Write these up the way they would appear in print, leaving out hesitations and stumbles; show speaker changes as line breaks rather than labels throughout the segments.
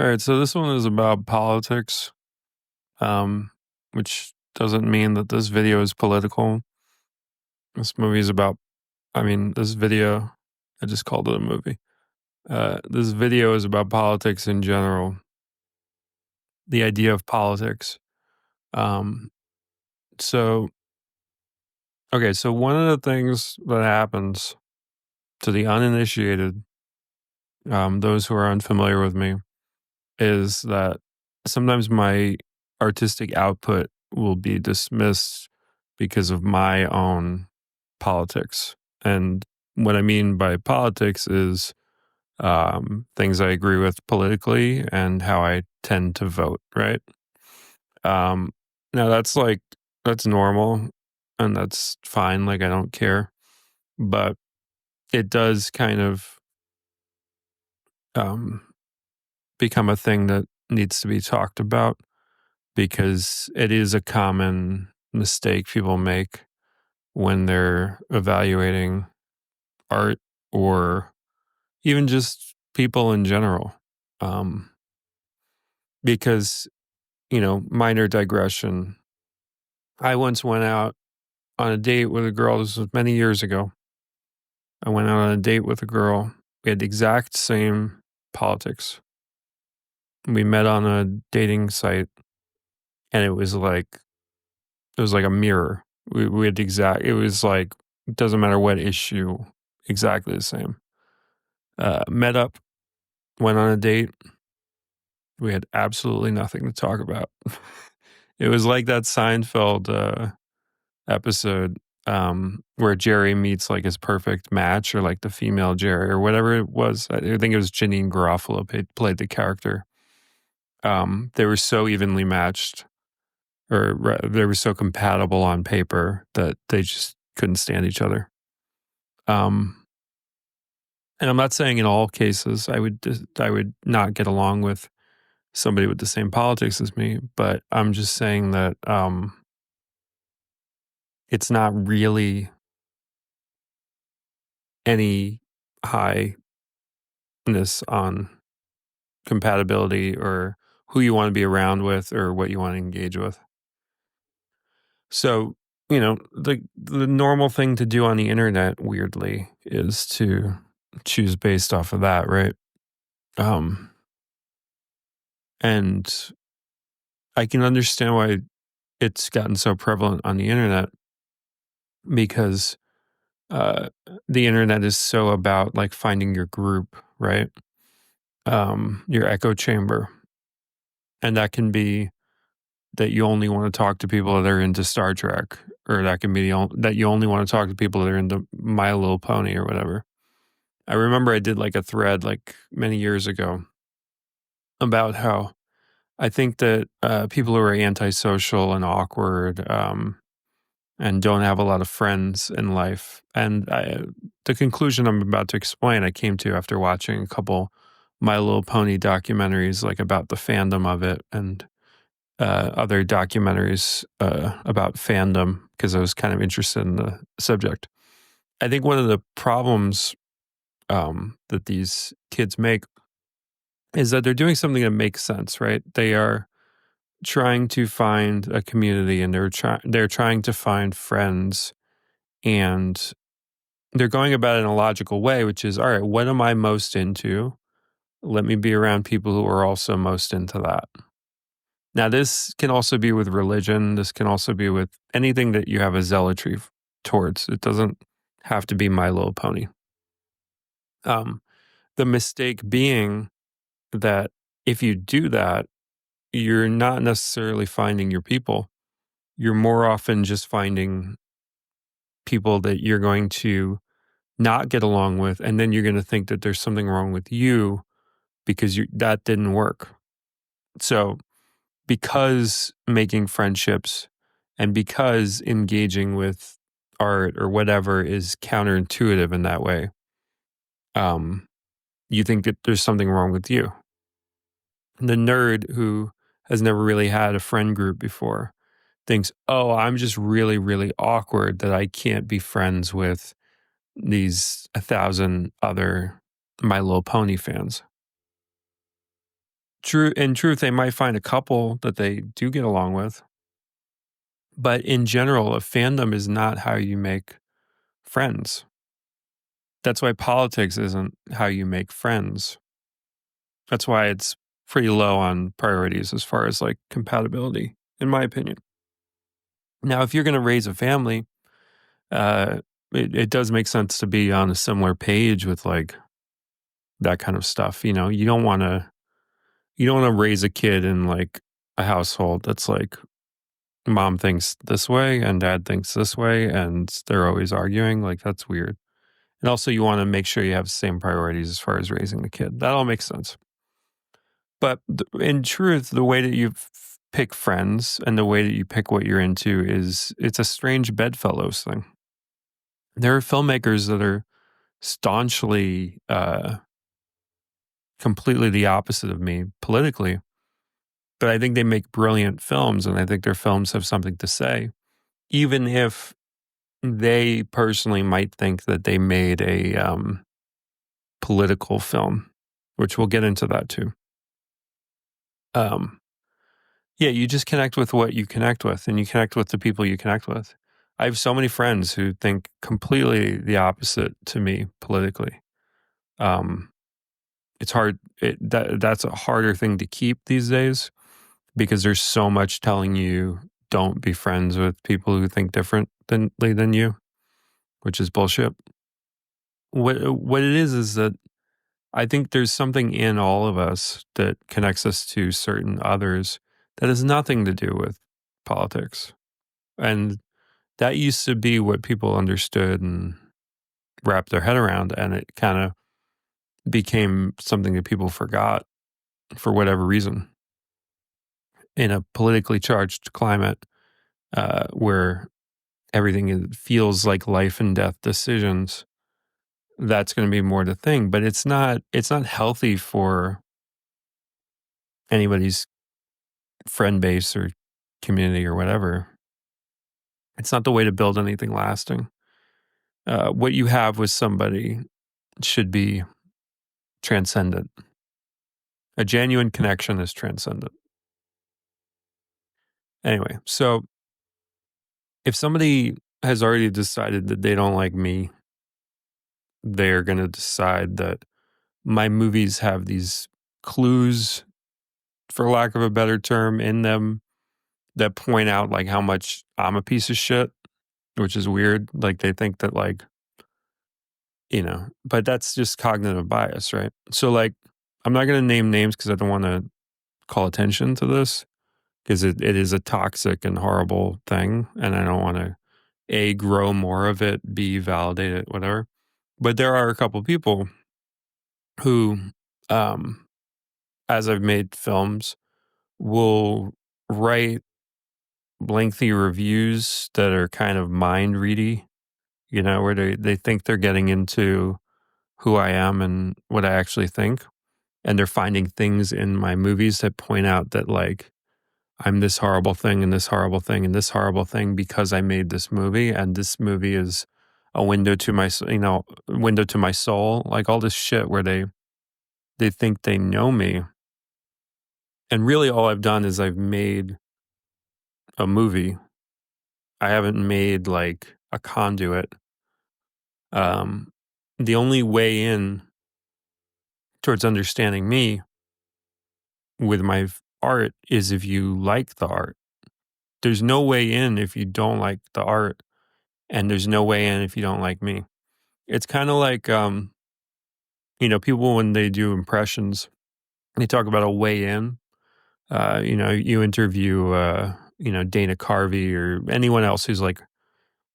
All right, so this one is about politics, um, which doesn't mean that this video is political. This movie is about, this video, I just called it a movie. This video is about politics in general, the idea of politics. Um, so, okay, so one of the things that happens to the uninitiated, those who are unfamiliar with me, is that sometimes my artistic output will be dismissed because of my own politics. And what I mean by politics is things I agree with politically and how I tend to vote, right? Um, now that's normal and that's fine. Like, I don't care. But it does kind of um, become a thing that needs to be talked about because it is a common mistake people make when they're evaluating art or even just people in general. Um, because, minor digression. I once went out on a date with a girl. This was many years ago. I went out on a date with a girl. We had the exact same politics. We met on a dating site and it was like a mirror. We had it was like, it doesn't matter what issue, exactly the same. Met up, went on a date. We had absolutely nothing to talk about. It was like that Seinfeld episode where Jerry meets like his perfect match, or like the female Jerry or whatever it was. I think it was Janine Garofalo played the character. They were so evenly matched, or they were so compatible on paper that they just couldn't stand each other. And I'm not saying in all cases I would not get along with somebody with the same politics as me, but I'm just saying that it's not really any highness on compatibility or who you want to be around with or what you want to engage with. So, the normal thing to do on the internet, weirdly, is to choose based off of that, right? Um, and I can understand why it's gotten so prevalent on the internet because uh, the internet is so about like finding your group, right? Your echo chamber. And that can be that you only want to talk to people that are into Star Trek, or that can be that you only want to talk to people that are into My Little Pony or whatever. I remember I did like a thread like many years ago about how I think that people who are antisocial and awkward and don't have a lot of friends in life. And the conclusion I'm about to explain, I came to after watching a couple My Little Pony documentaries, like about the fandom of it, and other documentaries about fandom, because I was kind of interested in the subject. I think one of the problems that these kids make is that they're doing something that makes sense, right? They are trying to find a community, and they're trying to find friends, and they're going about it in a logical way, which is, all right, what am I most into? Let me be around people who are also most into that. Now, this can also be with religion. This can also be with anything that you have a zealotry towards. It doesn't have to be My Little Pony. The mistake being that if you do that, you're not necessarily finding your people. You're more often just finding people that you're going to not get along with, and then you're going to think that there's something wrong with you because that didn't work. So, because making friendships and because engaging with art or whatever is counterintuitive in that way, you think that there's something wrong with you. The nerd who has never really had a friend group before thinks, oh, I'm just really, really awkward that I can't be friends with these 1,000 other My Little Pony fans. True, in truth, they might find a couple that they do get along with, but in general, a fandom is not how you make friends. That's why politics isn't how you make friends. That's why it's pretty low on priorities as far as like compatibility, in my opinion. Now, if you're going to raise a family, uh, it does make sense to be on a similar page with like that kind of stuff. You know, you don't want to raise a kid in like a household that's like mom thinks this way and dad thinks this way and they're always arguing. Like that's weird. And also, you want to make sure you have the same priorities as far as raising the kid. That all makes sense. But in truth, the way that you pick friends and the way that you pick what you're into is it's a strange bedfellows thing. There are filmmakers that are staunchly, completely the opposite of me politically, but I think they make brilliant films, and I think their films have something to say, even if they personally might think that they made a political film, which we'll get into that too. Um, yeah, you just connect with what you connect with, and you connect with the people you connect with. I have so many friends who think completely the opposite to me politically. Um, it's hard. That's a harder thing to keep these days because there's so much telling you don't be friends with people who think differently than you, which is bullshit. What it is that I think there's something in all of us that connects us to certain others that has nothing to do with politics. And that used to be what people understood and wrapped their head around. And it kind of became something that people forgot for whatever reason. In a politically charged climate where feels like life and death decisions, that's going to be more the thing. But it's not healthy for anybody's friend base or community or whatever. It's not the way to build anything lasting. What you have with somebody should be transcendent. A genuine connection is transcendent. Anyway, so if somebody has already decided that they don't like me, they're going to decide that my movies have these clues, for lack of a better term, in them that point out like how much I'm a piece of shit, which is weird. Like they think that like, but that's just cognitive bias, right? So like, I'm not going to name names because I don't want to call attention to this because it is a toxic and horrible thing. And I don't want to A, grow more of it, B, validate it, whatever. But there are a couple people who, um, as I've made films, will write lengthy reviews that are kind of mind ready, where they think they're getting into who I am and what I actually think. And they're finding things in my movies that point out that like I'm this horrible thing and this horrible thing and this horrible thing because I made this movie, and this movie is a window to window to my soul, like all this shit where they think they know me. And really all I've done is I've made a movie. I haven't made like a conduit. Um, the only way in towards understanding me with my art is if you like the art. There's no way in if you don't like the art, and there's no way in if you don't like me. It's kind of like, people when they do impressions, they talk about a way in. You interview, Dana Carvey or anyone else who's like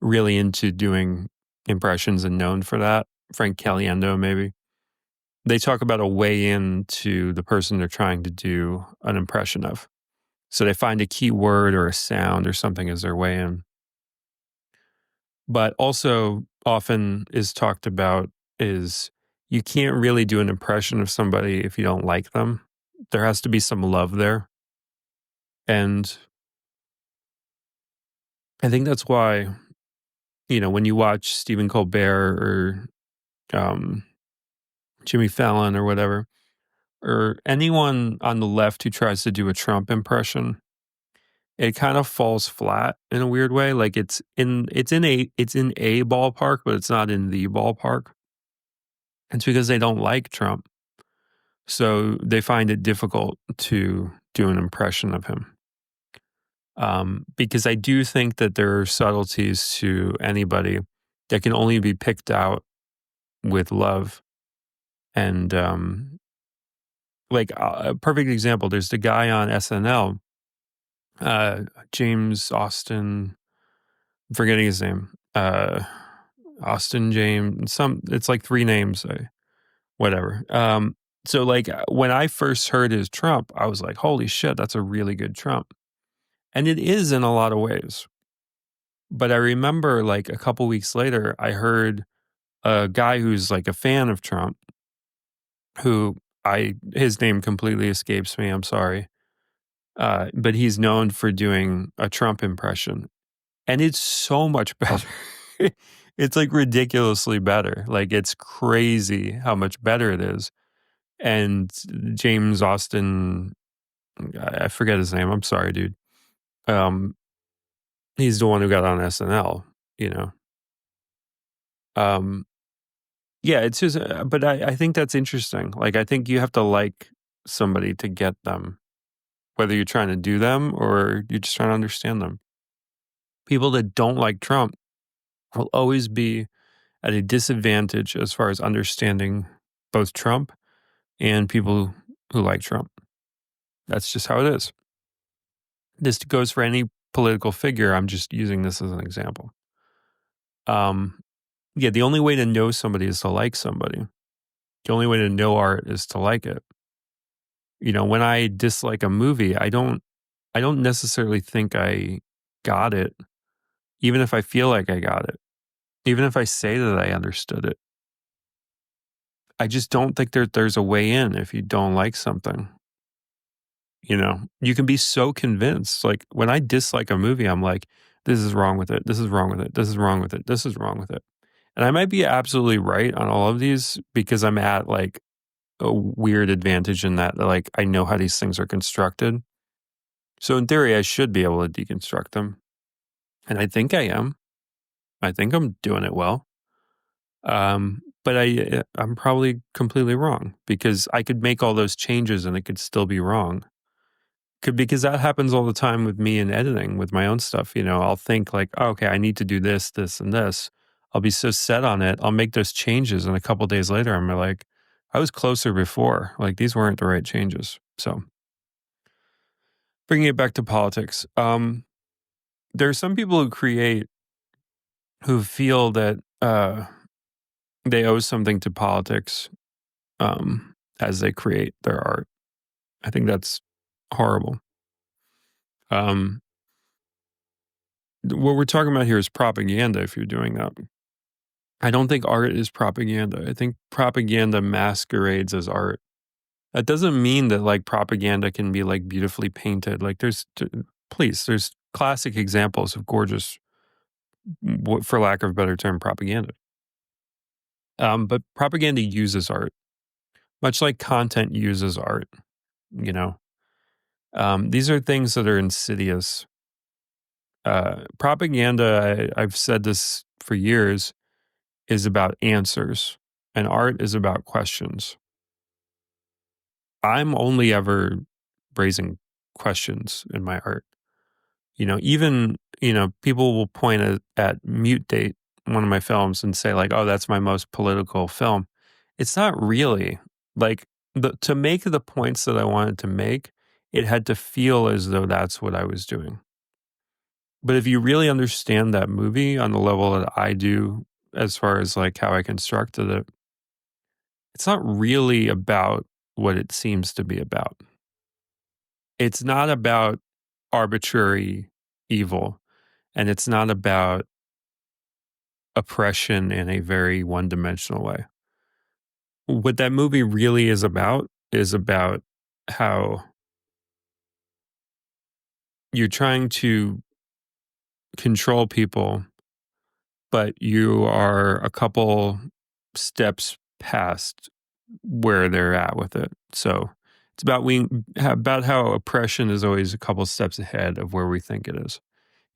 really into doing impressions and known for that. Frank Caliendo, maybe. They talk about a way in to the person they're trying to do an impression of. So they find a key word or a sound or something as their way in. But also often is talked about is you can't really do an impression of somebody if you don't like them. There has to be some love there. And I think that's why, when you watch Stephen Colbert or um, Jimmy Fallon or whatever, or anyone on the left who tries to do a Trump impression, it kind of falls flat in a weird way. Like it's in a ballpark, but it's not in the ballpark. It's because they don't like Trump. So they find it difficult to do an impression of him. Because I do think that there are subtleties to anybody that can only be picked out with love. And like a perfect example, there's the guy on SNL, James Austin, I'm forgetting his name, Austin James, it's like three names, whatever. So like when I first heard his Trump, I was like, holy shit, that's a really good Trump. And it is in a lot of ways. But I remember like a couple weeks later, I heard a guy who's like a fan of Trump, who his name completely escapes me. I'm sorry. But he's known for doing a Trump impression, and it's so much better. It's like ridiculously better. Like it's crazy how much better it is. And James Austin, I forget his name. I'm sorry, dude. Um, he's the one who got on SNL, you know. Um, yeah, it's just, but I think that's interesting. Like, I think you have to like somebody to get them, whether you're trying to do them or you're just trying to understand them. People that don't like Trump will always be at a disadvantage as far as understanding both Trump and people who like Trump. That's just how it is. This goes for any political figure. I'm just using this as an example. Um, yeah, the only way to know somebody is to like somebody. The only way to know art is to like it. You know, when I dislike a movie, I don't necessarily think I got it, even if I feel like I got it. Even if I say that I understood it. I just don't think there's a way in if you don't like something. You know, you can be so convinced. Like when I dislike a movie, I'm like, this is wrong with it. This is wrong with it. This is wrong with it. This is wrong with it. And I might be absolutely right on all of these because I'm at like a weird advantage in that like I know how these things are constructed. So in theory, I should be able to deconstruct them. And I think I am. I think I'm doing it well. But I'm probably completely wrong because I could make all those changes and it could still be wrong. Because that happens all the time with me in editing with my own stuff. You know, I'll think like, oh, okay, I need to do this, this, and this. I'll be so set on it. I'll make those changes, and a couple days later, I'm like, I was closer before. Like these weren't the right changes. So bringing it back to politics, there are some people who create who feel that they owe something to politics as they create their art. I think that's horrible. Um, what we're talking about here is propaganda. If you're doing that, I don't think art is propaganda. I think propaganda masquerades as art. That doesn't mean that like propaganda can be like beautifully painted. Like there's classic examples of gorgeous, for lack of a better term, propaganda. But propaganda uses art, much like content uses art. You know, these are things that are insidious. Propaganda, I've said this for years, is about answers, and art is about questions. I'm only ever raising questions in my art. You know, even, people will point at Mute Date, one of my films, and say, like, oh, that's my most political film. It's not really. Like, to make the points that I wanted to make, it had to feel as though that's what I was doing. But if you really understand that movie on the level that I do, as far as like how I constructed it, it's not really about what it seems to be about. It's not about arbitrary evil, and it's not about oppression in a very one dimensional way. What that movie really is about how you're trying to control people, but you are a couple steps past where they're at with it. So it's about how oppression is always a couple steps ahead of where we think it is.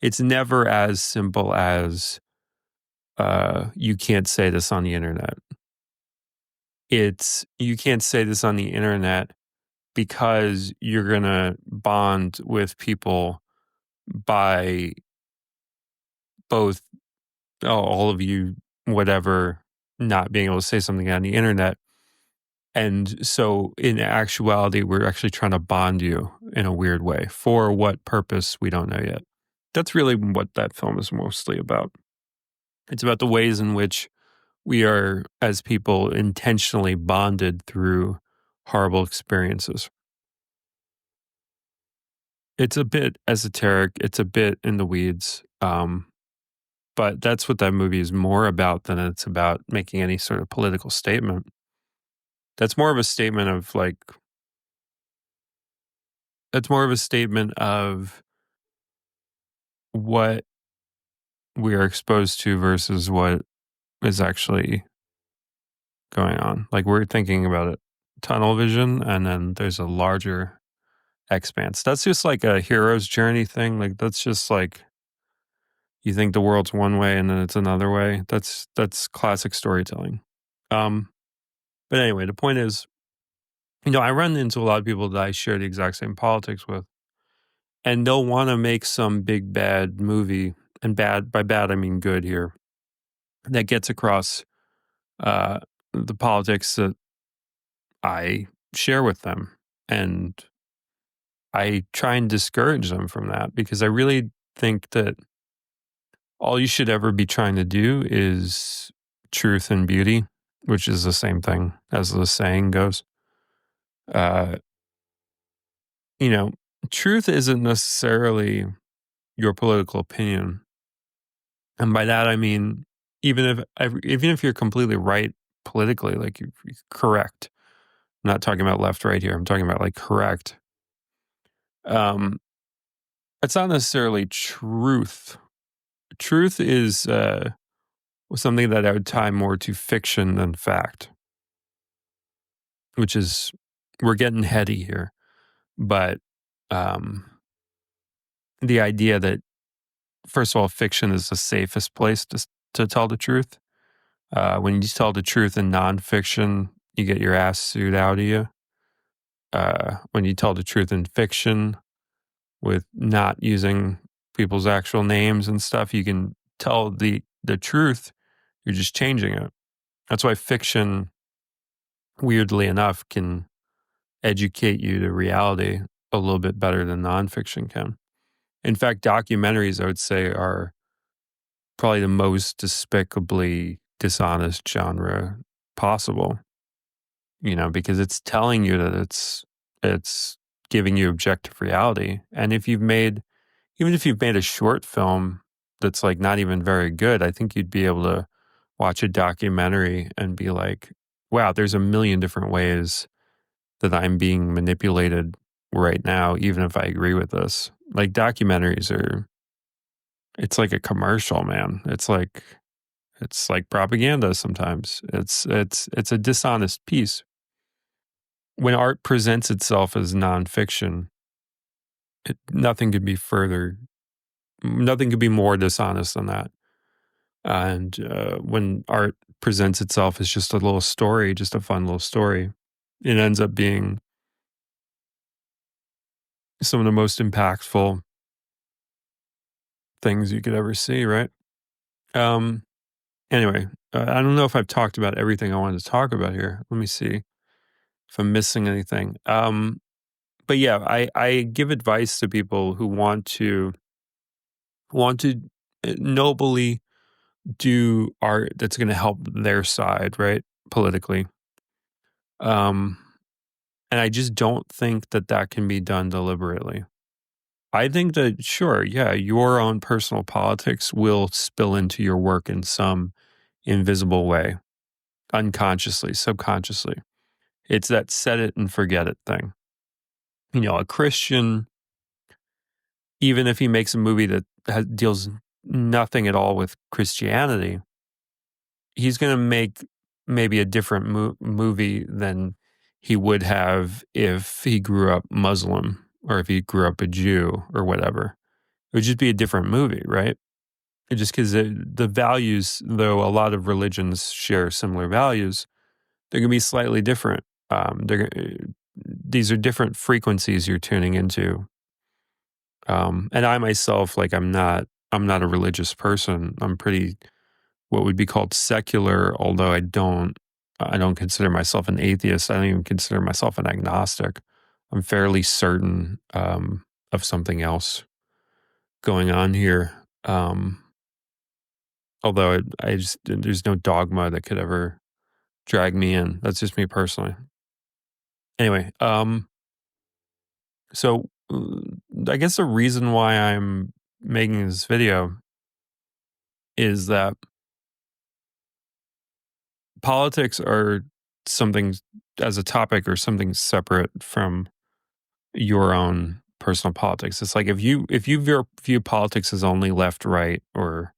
It's never as simple as you can't say this on the internet. It's you can't say this on the internet because you're gonna bond with people by both all of you, whatever, not being able to say something on the internet. And so in actuality, we're actually trying to bond you in a weird way. For what purpose, we don't know yet. That's really what that film is mostly about. It's about the ways in which we are, as people, intentionally bonded through horrible experiences. It's a bit esoteric, it's a bit in the weeds, but that's what that movie is more about than it's about making any sort of political statement. That's more of a statement of, like that's more of a statement of what we are exposed to versus what is actually going on. Like, we're thinking about it tunnel vision, and then there's a larger expanse. That's just like a hero's journey thing. Like, that's just like you think the world's one way and then it's another way. That's classic storytelling. Um, but anyway, the point is, I run into a lot of people that I share the exact same politics with, and they'll want to make some big bad movie, and bad by bad I mean good here, that gets across uh, the politics that I share with them, and I try and discourage them from that because I really think that all you should ever be trying to do is truth and beauty, which is the same thing as the saying goes. Uh, you know, truth isn't necessarily your political opinion, and by that I mean even if you're completely right politically, like you're correct. I'm not talking about left right here. I'm talking about like correct. Um, it's not necessarily truth. Truth is something that I would tie more to fiction than fact, which is we're getting heady here. But um, the idea that first of all, fiction is the safest place to tell the truth. When you tell the truth in nonfiction, you get your ass sued out of you. When you tell the truth in fiction with not using people's actual names and stuff, you can tell the truth. You're just changing it. That's why fiction, weirdly enough, can educate you to reality a little bit better than nonfiction can. In fact, documentaries, I would say, are probably the most despicably dishonest genre possible, because it's telling you that it's giving you objective reality. And even if you've made a short film that's like not even very good, I think you'd be able to watch a documentary and be like, wow, there's a million different ways that I'm being manipulated right now, even if I agree with this. Like documentaries it's like a commercial, man. It's like propaganda sometimes. It's a dishonest piece. When art presents itself as nonfiction, nothing could be nothing could be more dishonest than that. And when art presents itself as just a little story, just a fun little story, it ends up being some of the most impactful things you could ever see, right? Um, anyway, I don't know if I've talked about everything I wanted to talk about here. Let me see if I'm missing anything. But yeah, I give advice to people who want to nobly do art that's going to help their side, right? Politically. Um, and I just don't think that that can be done deliberately. I think that, sure, yeah, your own personal politics will spill into your work in some invisible way, unconsciously, subconsciously. It's that set it and forget it thing. A Christian, even if he makes a movie that deals nothing at all with Christianity, he's going to make maybe a different movie than he would have if he grew up Muslim or if he grew up a Jew or whatever. It would just be a different movie, right? Just because the values, though a lot of religions share similar values, they're going to be slightly different. These are different frequencies you're tuning into. And I myself, like, I'm not a religious person. I'm pretty what would be called secular, although I don't consider myself an atheist. I don't even consider myself an agnostic. I'm fairly certain of something else going on here. Although there's no dogma that could ever drag me in. That's just me personally. Anyway, so I guess the reason why I'm making this video is that politics are something as a topic or something separate from your own personal politics. It's like if you view politics as only left, right, or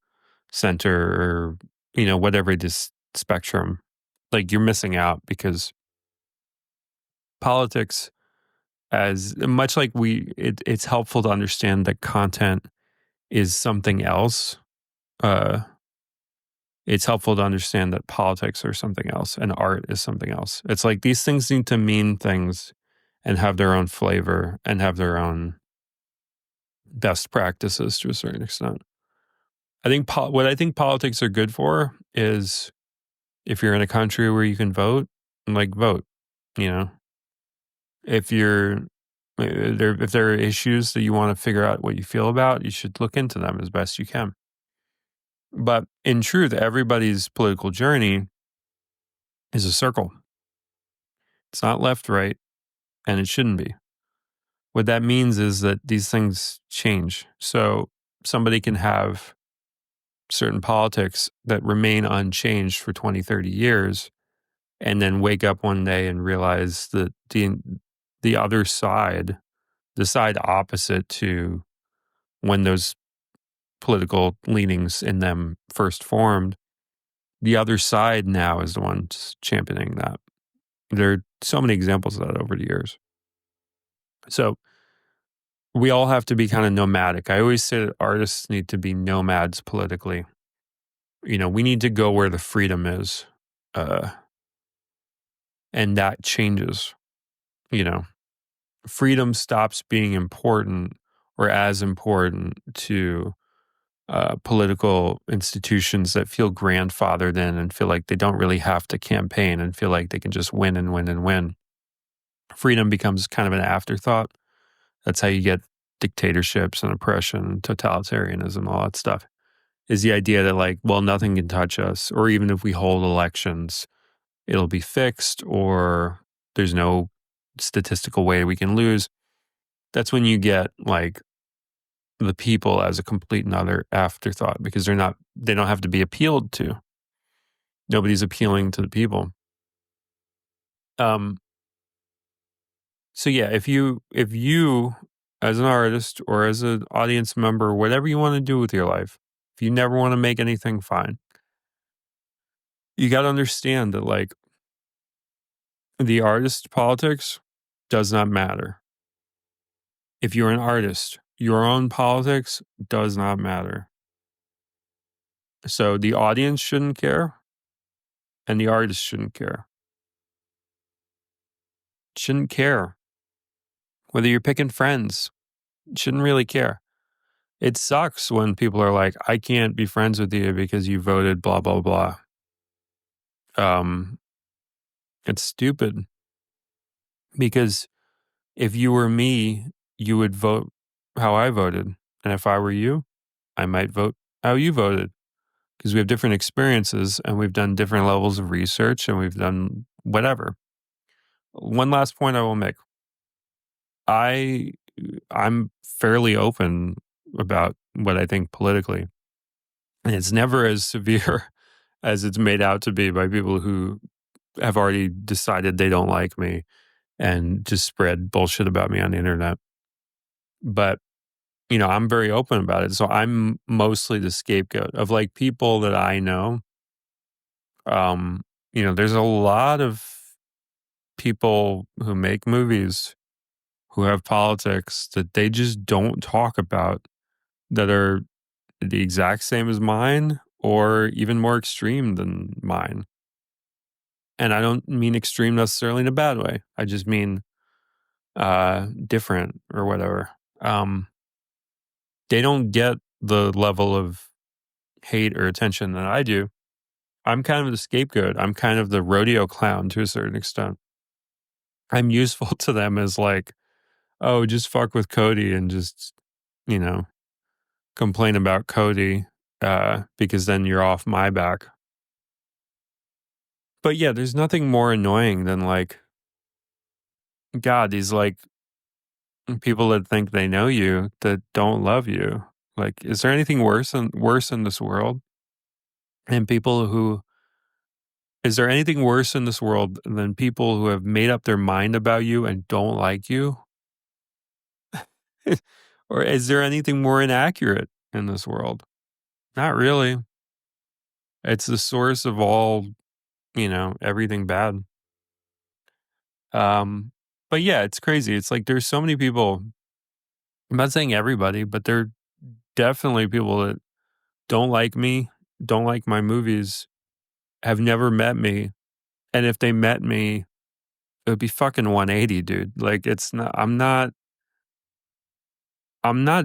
center, or whatever it is spectrum, like you're missing out because politics, as much like it's helpful to understand that content is something else. Uh, it's helpful to understand that politics are something else and art is something else. It's like these things need to mean things and have their own flavor and have their own best practices to a certain extent. I think what I think politics are good for is if you're in a country where you can vote, like vote. You know, if you're if there are issues that you want to figure out what you feel about, you should look into them as best you can. But in truth, everybody's political journey is a circle. It's not left, right, and it shouldn't be. What that means is that these things change. So somebody can have certain politics that remain unchanged for 20, 30 years, and then wake up one day and realize that the other side, the side opposite to when those political leanings in them first formed, the other side now is the one championing that. There are so many examples of that over the years. So we all have to be kind of nomadic. I always say that artists need to be nomads politically. We need to go where the freedom is. And that changes. Freedom stops being important or as important to political institutions that feel grandfathered in and feel like they don't really have to campaign and feel like they can just win and win and win. Freedom becomes kind of an afterthought. That's how you get dictatorships and oppression, totalitarianism, all that stuff. Is the idea that, like, well, nothing can touch us, or even if we hold elections, it'll be fixed, or there's no statistical way we can lose. That's when you get like the people as a complete and utter afterthought because they don't have to be appealed to. Nobody's appealing to the people. So yeah, if you as an artist or as an audience member, whatever you want to do with your life, if you never want to make anything, fine. You got to understand that, like, the artist politics does not matter. If you're an artist, your own politics does not matter. So the audience shouldn't care and the artist shouldn't care. Shouldn't care. Whether you're picking friends, shouldn't really care. It sucks when people are like, I can't be friends with you because you voted blah, blah, blah. It's stupid because if you were me, you would vote how I voted. And if I were you, I might vote how you voted because we have different experiences and we've done different levels of research and we've done whatever. One last point I will make. I'm fairly open about what I think politically. And it's never as severe as it's made out to be by people who have already decided they don't like me and just spread bullshit about me on the internet. But, I'm very open about it. So I'm mostly the scapegoat of, like, people that I know. there's a lot of people who make movies who have politics that they just don't talk about that are the exact same as mine or even more extreme than mine. And I don't mean extreme necessarily in a bad way. I just mean different or whatever. Um, they don't get the level of hate or attention that I do. I'm kind of the scapegoat. I'm kind of the rodeo clown to a certain extent. I'm useful to them as like, oh, just fuck with Cody and just, you know, complain about Cody because then you're off my back. But yeah, there's nothing more annoying than like, God, these like people that think they know you that don't love you. Like, is there anything worse in this world? And people who is there anything worse in this world than people who have made up their mind about you and don't like you? Or is there anything more inaccurate in this world? Not really. It's the source of all, everything bad. Um, but yeah, it's crazy. It's like there's so many people. I'm not saying everybody, but there are definitely people that don't like me, don't like my movies, have never met me, and if they met me, it would be fucking 180, dude. Like it's not. I'm not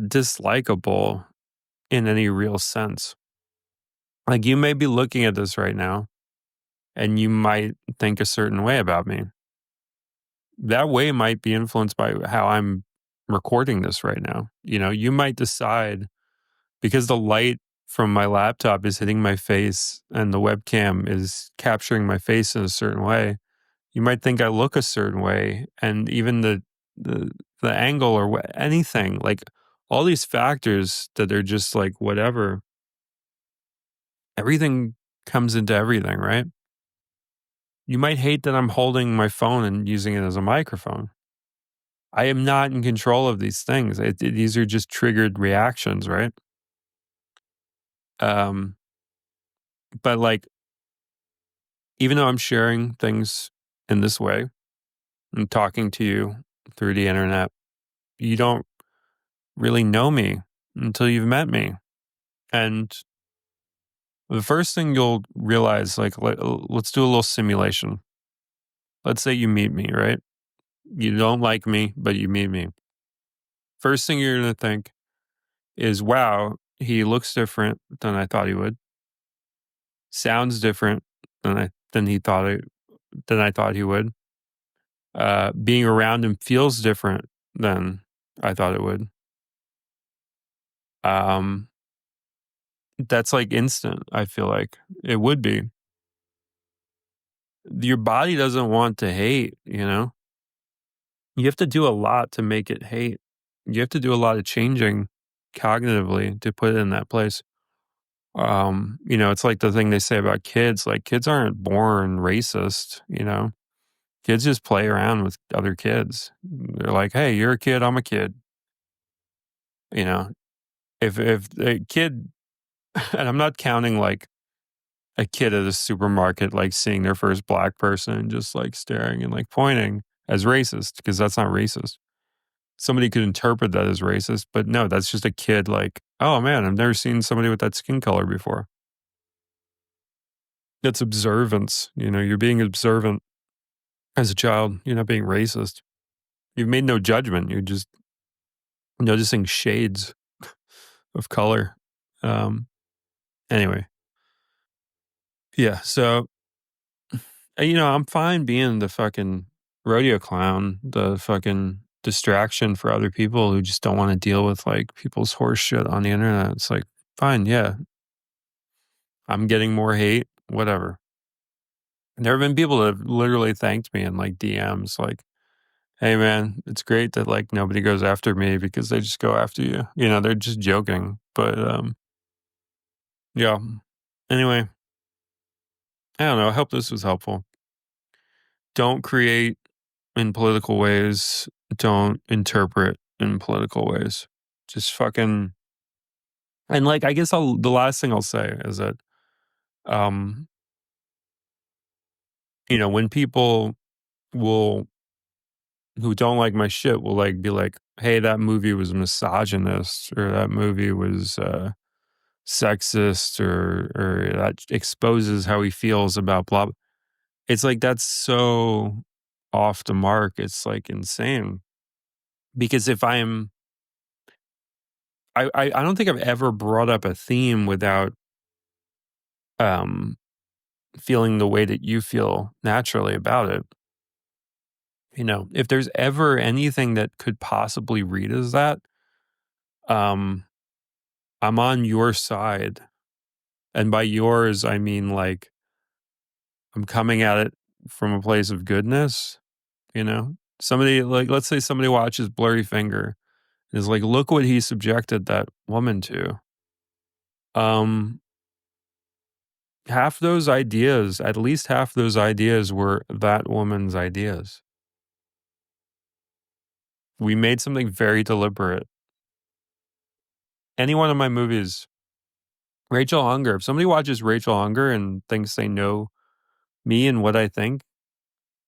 dislikable in any real sense. Like you may be looking at this right now, and you might think a certain way about me. That way might be influenced by how I'm recording this right now. You might decide because the light from my laptop is hitting my face and the webcam is capturing my face in a certain way. You might think I look a certain way, and even the the angle or anything like all these factors that are just like whatever. Everything comes into everything, right? You might hate that I'm holding my phone and using it as a microphone. I am not in control of these things. These are just triggered reactions, right? Um, but like, even though I'm sharing things in this way and talking to you through the internet, you don't really know me until you've met me. And the first thing you'll realize, like, let's do a little simulation. Let's say you meet me, right? You don't like me, but you meet me. First thing you're going to think is, wow, he looks different than I thought he would. Sounds different than I thought he would. Being around him feels different than I thought it would. Um, that's like instant. I feel like it would be. Your body doesn't want to hate. You have to do a lot to make it hate. You have to do a lot of changing cognitively to put it in that place. It's like the thing they say about kids. Like kids aren't born racist. Kids just play around with other kids. They're like, "Hey, you're a kid, I'm a kid." You know, if a kid and I'm not counting like a kid at a supermarket, like seeing their first black person and just like staring and like pointing as racist, because that's not racist. Somebody could interpret that as racist, but no, that's just a kid like, oh man, I've never seen somebody with that skin color before. That's observance. You're being observant as a child. You're not being racist. You've made no judgment. You're just noticing shades of color. Um, anyway, yeah. So, I'm fine being the fucking rodeo clown, the fucking distraction for other people who just don't want to deal with like people's horse shit on the internet. It's like, fine, yeah, I'm getting more hate, whatever. And there have been people that have literally thanked me in like DMs, like, hey man, it's great that like nobody goes after me because they just go after you. They're just joking. But yeah. Anyway, I don't know. I hope this was helpful. Don't create in political ways. Don't interpret in political ways. Just fucking and like I guess the last thing I'll say is that um When people will who don't like my shit will, like, be like, "Hey, that movie was misogynist," or "That movie was, sexist," or "That exposes how he feels about blah." It's like, that's so off the mark, it's, like, insane. Because if I'm I don't think I've ever brought up a theme without, um, feeling the way that you feel naturally about it. If there's ever anything that could possibly read as that, um, I'm on your side. And by yours, I mean, like, I'm coming at it from a place of goodness, you know? Somebody like, let's say somebody watches Blurry Finger and is like, "Look what he subjected that woman to." Um, Half those ideas, at least half those ideas were that woman's ideas. We made something very deliberate. Any one of my movies, Rachel Hunger, if somebody watches Rachel Hunger and thinks they know me and what I think,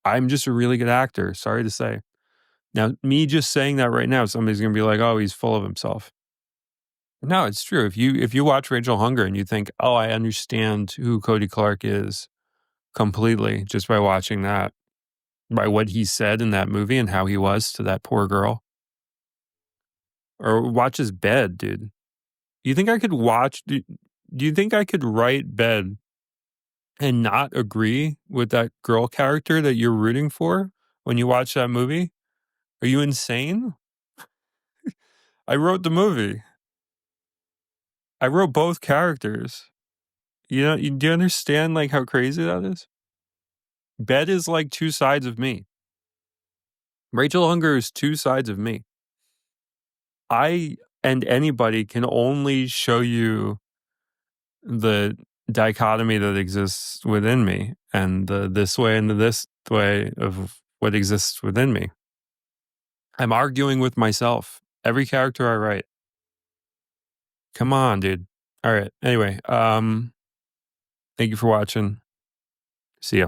I'm just a really good actor, sorry to say. Now, me just saying that right now, somebody's gonna be like, "Oh, he's full of himself." No, it's true. If you watch Rachel Hunger and you think, "Oh, I understand who Cody Clark is completely just by watching that, by what he said in that movie and how he was to that poor girl." Or watch his Bed, dude. You think I could watch do you think I could write Bed and not agree with that girl character that you're rooting for when you watch that movie? Are you insane? I wrote the movie. I wrote both characters. Do you understand, like, how crazy that is? Bed is like 2 sides of me. Rachel Hunger is 2 sides of me. I and anybody can only show you the dichotomy that exists within me and the this way and the this way of what exists within me. I'm arguing with myself. Every character I write. Come on, dude. Alright, anyway, thank you for watching. See ya.